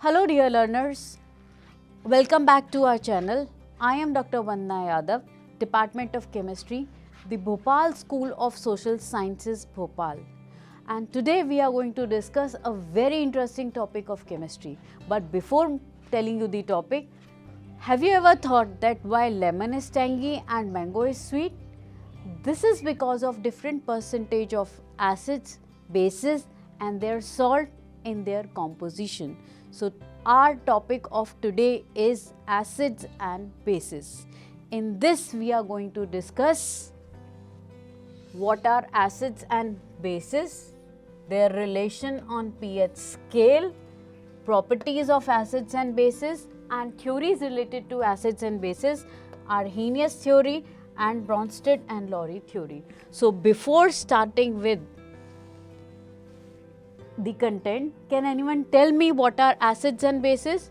Hello dear learners, welcome back to our channel. I am Dr. Vandana Yadav, Department of Chemistry, the Bhopal School of Social Sciences, Bhopal. And today we are going to discuss a very interesting topic of chemistry. But before telling you the topic, have you ever thought that why lemon is tangy and mango is sweet? This is because of different percentage of acids, bases and their salt in their composition. So our topic of today is acids and bases. In this we are going to discuss what are acids and bases, their relation on pH scale, properties of acids and bases and theories related to acids and bases, ARRHENIUS theory and BRONSTED-LOWRY theory. So before starting with the content, can anyone tell me what are acids and bases?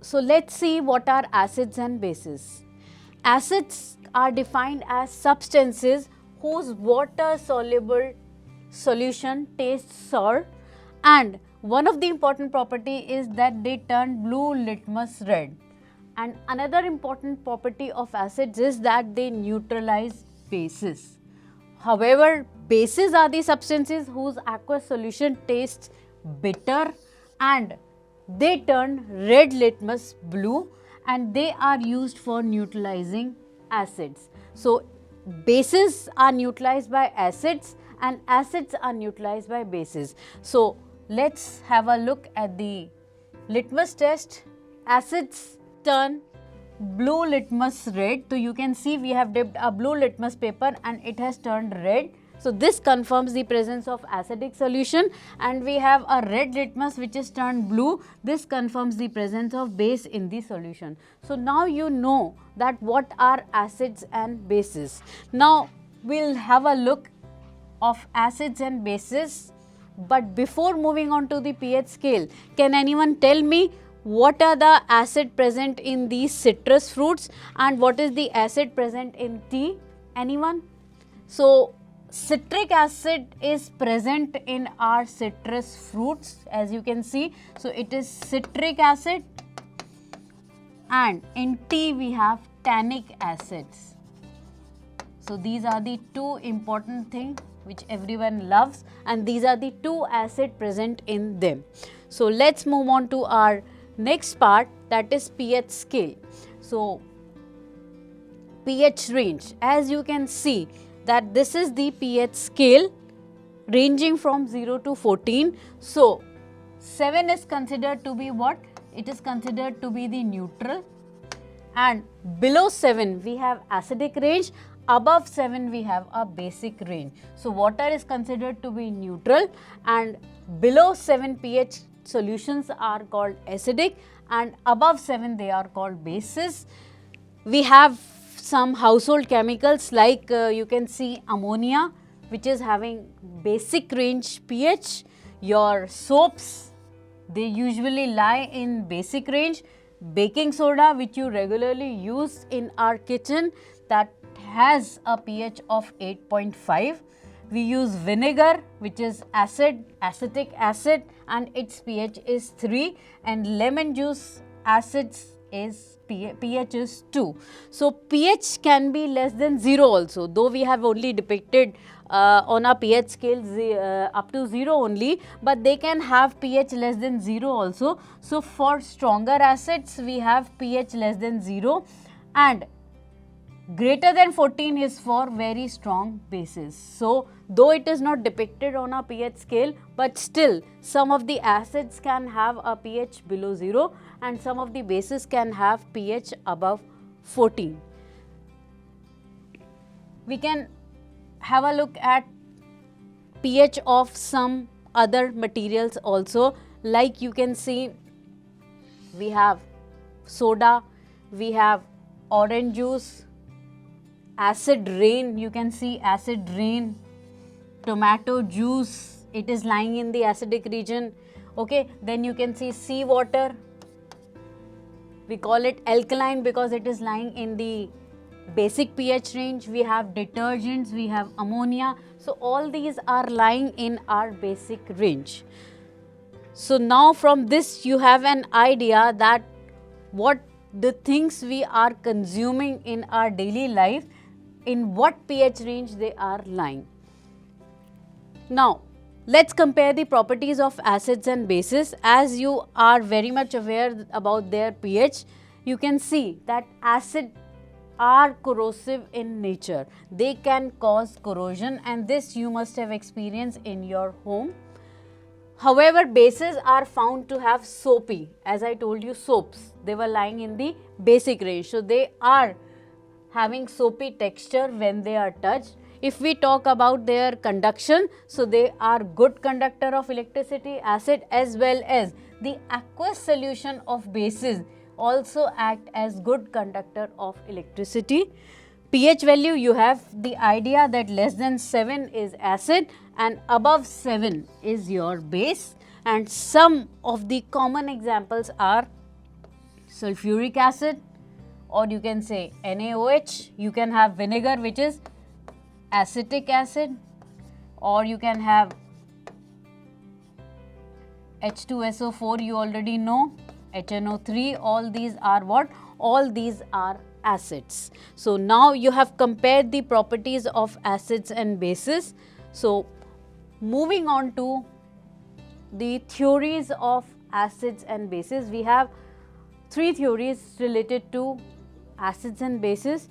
So let's see what are acids and bases. Acids are defined as substances whose water soluble solution tastes sour, and one of the important property is that they turn blue litmus red. And another important property of acids is that they neutralize bases. However, bases are the substances whose aqueous solution tastes bitter and they turn red litmus blue, and they are used for neutralizing acids. So bases are neutralized by acids and acids are neutralized by bases. So let's have a look at the litmus test. Acids turn blue litmus red. So you can see we have dipped a blue litmus paper and it has turned red. So this confirms the presence of acidic solution, and we have a red litmus which is turned blue. This confirms the presence of base in the solution. So now you know that what are acids and bases. Now we'll have a look of acids and bases, but before moving on to the pH scale, can anyone tell me what are the acid present in these citrus fruits and what is the acid present in tea? Anyone? So citric acid is present in our citrus fruits, as you can see. So it is citric acid, and in tea we have tannic acids. So these are the two important things which everyone loves, and these are the two acids present in them. So let's move on to our next part, that is pH scale. So pH range, as you can see that this is the pH scale ranging from 0 to 14. So 7 is considered to be what? It is considered to be the neutral, and below 7 we have acidic range, above 7 we have a basic range. So water is considered to be neutral, and below 7 pH solutions are called acidic, and above 7 they are called bases. We have some household chemicals like you can see ammonia, which is having basic range pH. Your soaps, they usually lie in basic range. Baking soda, which you regularly use in our kitchen, that has a pH of 8.5. We use vinegar, which is acetic acid, and its pH is 3, and lemon juice acids is pH is 2. So pH can be less than 0 also, though we have only depicted on a pH scale up to 0 only, but they can have pH less than 0 also. So for stronger acids we have pH less than 0, and greater than 14 is for very strong bases. So though it is not depicted on a pH scale, but still some of the acids can have a pH below 0 and some of the bases can have pH above 14. We can have a look at pH of some other materials also, like you can see we have soda, we have orange juice, acid rain, you can see acid rain, tomato juice, it is lying in the acidic region. Okay, then you can see sea water, we call it alkaline because it is lying in the basic pH range. We have detergents, we have ammonia, so all these are lying in our basic range. So now from this you have an idea that what the things we are consuming in our daily life, in what pH range they are lying. Now let's compare the properties of acids and bases. As you are very much aware about their pH, you can see that acid are corrosive in nature. They can cause corrosion, and this you must have experienced in your home. However, bases are found to have soapy, as I told you, soaps. They were lying in the basic range. So they are having soapy texture when they are touched. If we talk about their conduction, so they are good conductor of electricity, acid, as well as the aqueous solution of bases also act as good conductor of electricity. pH value, you have the idea that less than 7 is acid and above 7 is your base, and some of the common examples are sulfuric acid, or you can say NaOH. You can have vinegar, which is acetic acid, or you can have H2SO4, you already know, HNO3. All these are what? All these are acids. So now you have compared the properties of acids and bases. So moving on to the theories of acids and bases, we have three theories related to acids and bases.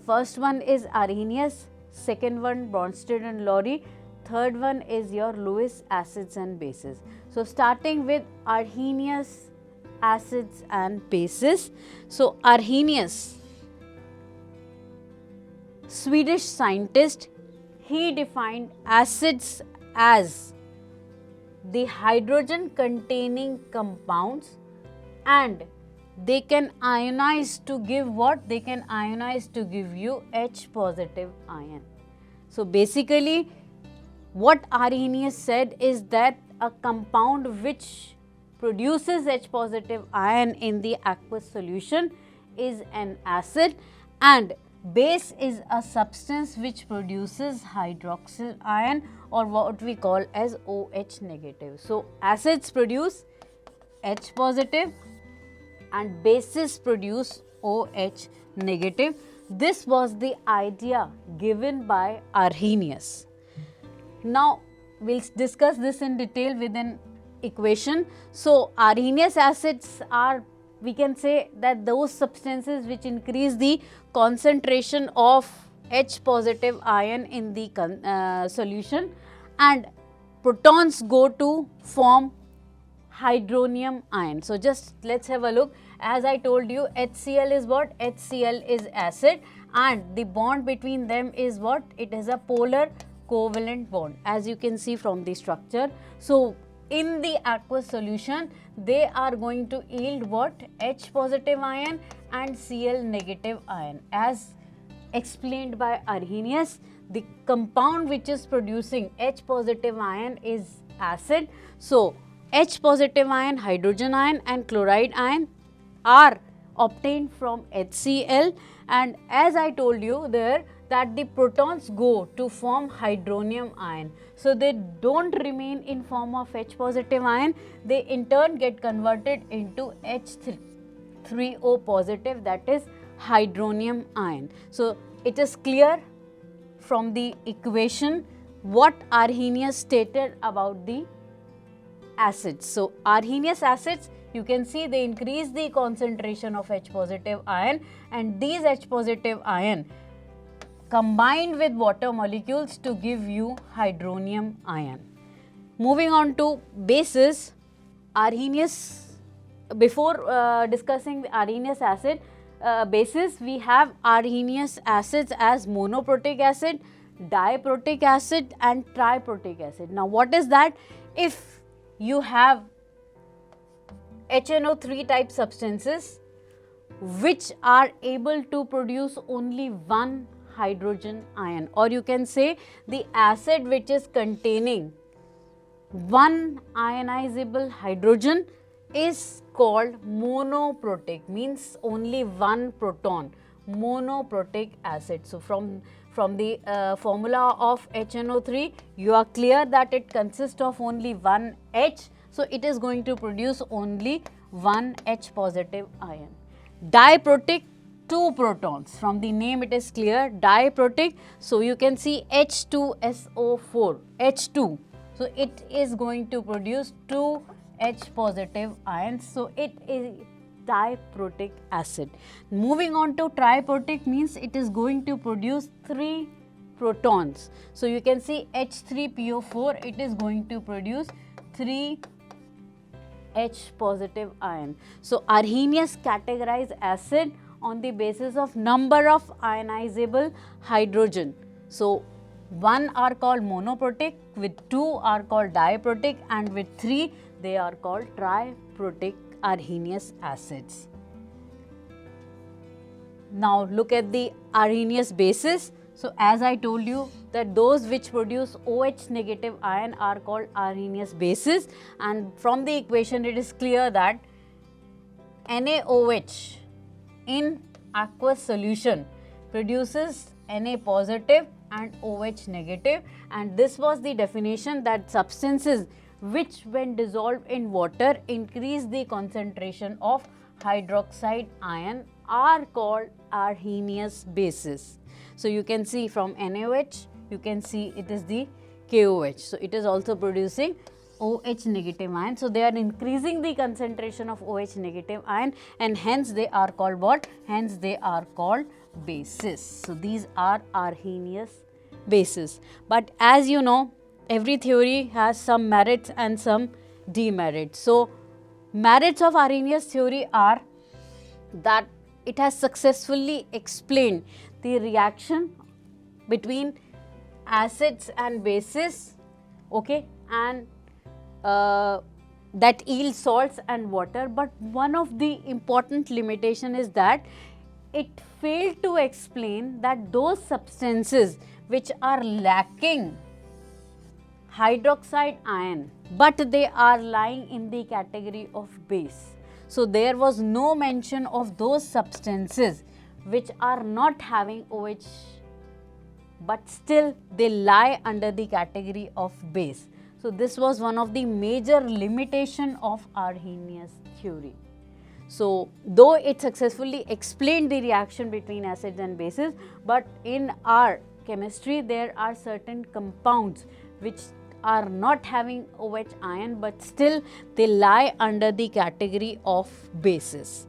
First one is Arrhenius, second one Bronsted-Lowry, third one is your Lewis acids and bases. So starting with Arrhenius acids and bases. So Arrhenius, Swedish scientist, he defined acids as the hydrogen containing compounds, and they can ionize to give what? They can ionize to give you H positive ion. So basically what Arrhenius said is that a compound which produces H positive ion in the aqueous solution is an acid, and base is a substance which produces hydroxyl ion, or what we call as OH negative. So acids produce H positive and bases produce OH negative. This was the idea given by Arrhenius. Now we'll discuss this in detail with an equation. So Arrhenius acids are, we can say that those substances which increase the concentration of H positive ion in the solution, and protons go to form hydronium ion. So just let's have a look. As I told you, HCl is what? HCl is acid, and the bond between them is what? It is a polar covalent bond, as you can see from the structure. So in the aqueous solution, they are going to yield what? H positive ion and Cl negative ion. As explained by Arrhenius, the compound which is producing H positive ion is acid. So H positive ion, hydrogen ion and chloride ion are obtained from HCl, and as I told you there that the protons go to form hydronium ion. So they don't remain in form of H positive ion, they in turn get converted into H3O positive, that is hydronium ion. So it is clear from the equation what Arrhenius stated about the acids. So Arrhenius acids, you can see they increase the concentration of H positive ion, and these H positive ion combined with water molecules to give you hydronium ion. Moving on to bases, Arrhenius, before discussing the Arrhenius acid bases, we have Arrhenius acids as monoprotic acid, diprotic acid and triprotic acid. Now what is that? If you have HNO3 type substances which are able to produce only one hydrogen ion, or you can say the acid which is containing one ionizable hydrogen is called monoprotic, means only one proton, monoprotic acid. So from the formula of HNO3, you are clear that it consists of only one H. so it is going to produce only one H positive ion. Diprotic, 2 protons. From the name it is clear, diprotic. So you can see H2SO4, H2. So it is going to produce 2 H positive ions. So it is diprotic acid. Moving on to triprotic, means it is going to produce 3 protons. So you can see H3PO4, it is going to produce 3 H positive ion. So Arrhenius categorize acid on the basis of number of ionizable hydrogen. So 1 are called monoprotic, with 2 are called diprotic, and with 3 they are called triprotic Arrhenius acids. Now look at the Arrhenius bases. So as I told you that those which produce OH negative ion are called Arrhenius bases, and from the equation it is clear that NaOH in aqueous solution produces Na positive and OH negative, and this was the definition that substances which when dissolved in water increase the concentration of hydroxide ion are called Arrhenius bases. So you can see from NaOH, you can see it is the KOH. So it is also producing OH negative ion. So they are increasing the concentration of OH negative ion, and hence they are called what? Hence they are called bases. So these are Arrhenius bases. But as you know, every theory has some merits and some demerits. So merits of Arrhenius theory are that it has successfully explained the reaction between acids and bases, okay, and that yield salts and water. But one of the important limitation is that it failed to explain that those substances which are lacking hydroxide ion but they are lying in the category of base. So there was no mention of those substances which are not having OH but still they lie under the category of base. So this was one of the major limitation of Arrhenius theory. So though it successfully explained the reaction between acids and bases, but in our chemistry there are certain compounds which are not having OH ion but still they lie under the category of bases.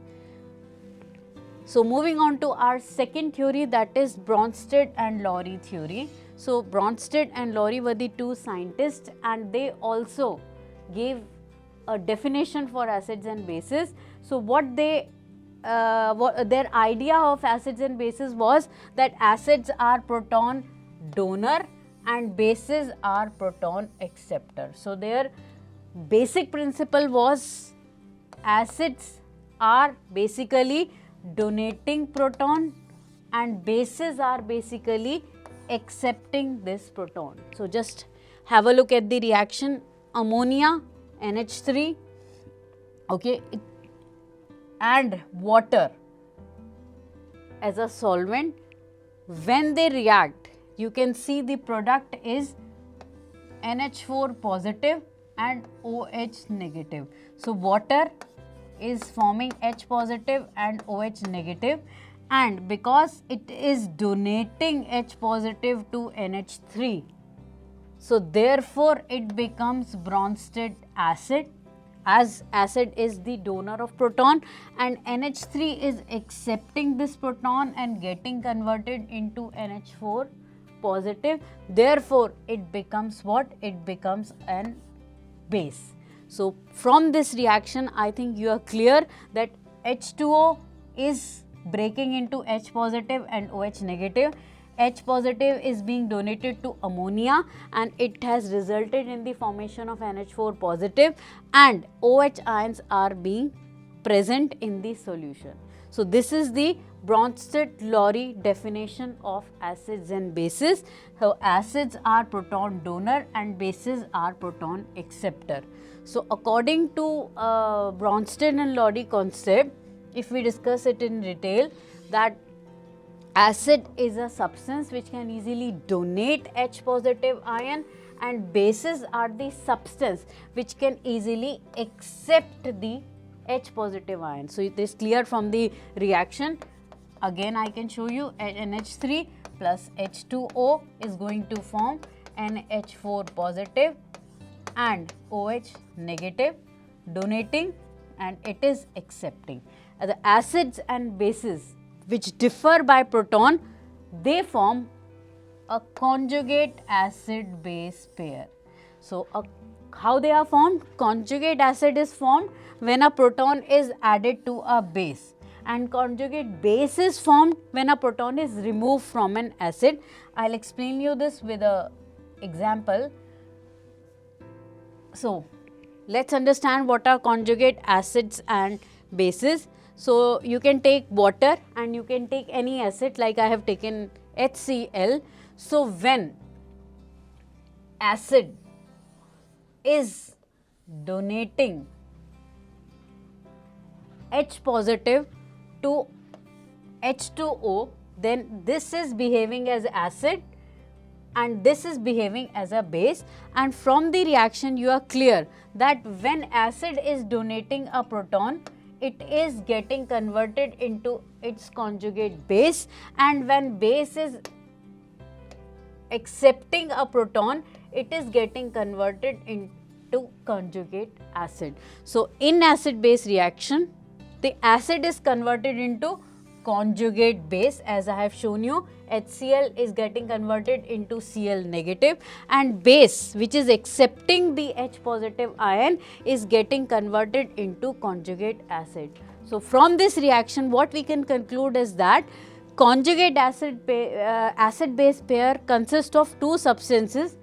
So moving on to our second theory, that is Bronsted and Lowry theory. So Bronsted and Lowry were the two scientists, and they also gave a definition for acids and bases. So what their idea of acids and bases was that acids are proton donor and bases are proton acceptor. So their basic principle was acids are basically donating proton and bases are basically accepting this proton. So just have a look at the reaction. Ammonia, NH3, okay, and water as a solvent, when they react, you can see the product is NH4 positive and OH negative. So water is forming H positive and OH negative, and because it is donating H positive to NH3, so therefore it becomes Bronsted acid, as acid is the donor of proton and NH3 is accepting this proton and getting converted into NH4 positive. Therefore it becomes what? It becomes an base. So from this reaction, I think you are clear that H2O is breaking into H positive and OH negative. H positive is being donated to ammonia and it has resulted in the formation of NH4 positive, and OH ions are being present in the solution. So this is the Bronsted-Lowry definition of acids and bases. So acids are proton donor and bases are proton acceptor. So according to Bronsted and Lowry concept, if we discuss it in detail, that Acid is a substance which can easily donate H positive ion, and bases are the substance which can easily accept the H positive ion. So, it is clear from the reaction. Again I can show you NH3 plus H2O is going to form NH4 positive and OH negative, donating, and it is accepting. The acids and bases which differ by proton, they form a conjugate acid base pair. So, how they are formed? Conjugate acid is formed when a proton is added to a base, and conjugate base is formed when a proton is removed from an acid. I will explain you this with a example. So, let us understand what are conjugate acids and bases. So, you can take water and you can take any acid, like I have taken HCl. So, when acid is donating H positive to H2O, then this is behaving as acid and this is behaving as a base, and from the reaction you are clear that when acid is donating a proton, it is getting converted into its conjugate base, and when base is accepting a proton, it is getting converted into conjugate acid. So, in acid base reaction, the acid is converted into conjugate base, as I have shown you. HCl is getting converted into Cl negative, and base which is accepting the H positive ion is getting converted into conjugate acid. So, from this reaction what we can conclude is that conjugate acid base pair consists of two substances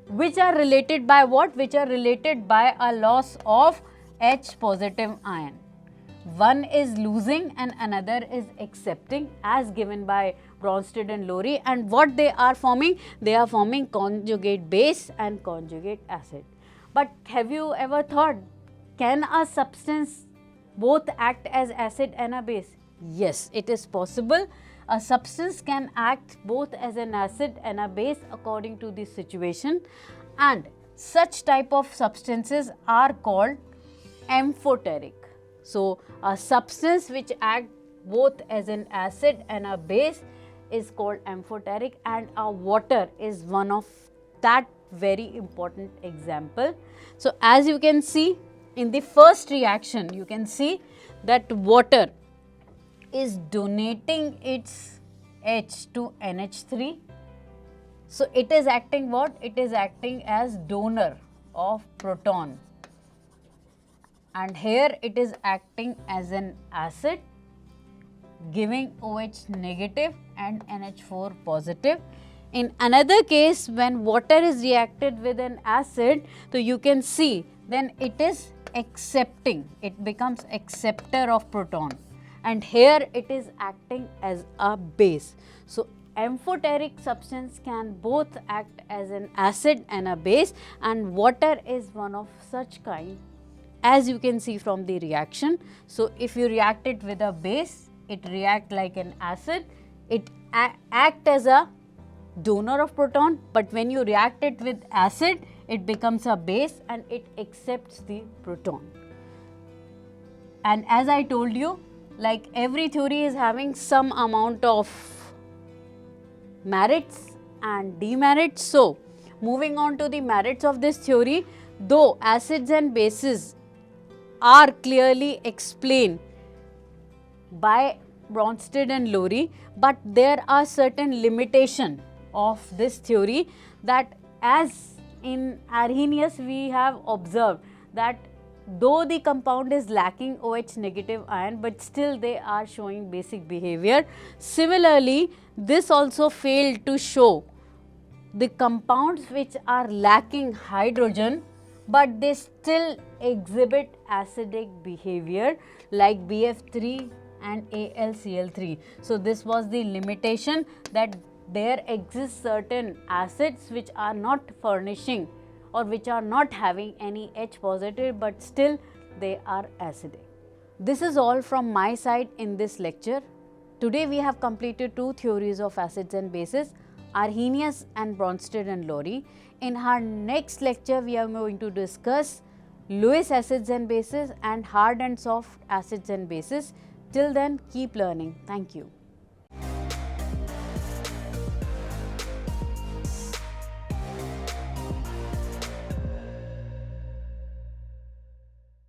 which are related by what? Which are related by a loss of H positive ion. One is losing and another is accepting, as given by Bronsted and Lowry, and what they are forming? They are forming conjugate base and conjugate acid. But have you ever thought, can a substance both act as acid and a base? Yes, it is possible. A substance can act both as an acid and a base according to the situation, and such type of substances are called amphoteric. So, a substance which acts both as an acid and a base is called amphoteric, and a water is one of that very important example. So, as you can see in the first reaction, you can see that water is donating its H to NH3. So, it is acting what? It is acting as donor of proton, and here it is acting as an acid, giving OH negative and NH4 positive. In another case, when water is reacted with an acid, so you can see then it is accepting, it becomes acceptor of proton, and here it is acting as a base. So, amphoteric substance can both act as an acid and a base, and water is one of such kind, as you can see from the reaction. So, if you react it with a base, it react like an acid, it act as a donor of proton, but when you react it with acid, it becomes a base and it accepts the proton. And as I told you, like every theory is having some amount of merits and demerits. So, moving on to the merits of this theory, though acids and bases are clearly explained by Bronsted and Lowry, but there are certain limitations of this theory, that as in ARRHENIUS we have observed that though the compound is lacking OH negative ion, but still they are showing basic behavior. Similarly, this also failed to show the compounds which are lacking hydrogen, but they still exhibit acidic behavior like BF3 and AlCl3. So, this was the limitation, that there exist certain acids which are not furnishing or which are not having any H positive, but still they are acidic. This is all from my side in this lecture. Today we have completed two theories of acids and bases, Arrhenius and Bronsted-Lowry. In our next lecture, we are going to discuss Lewis acids and bases and hard and soft acids and bases. Till then, keep learning. Thank you.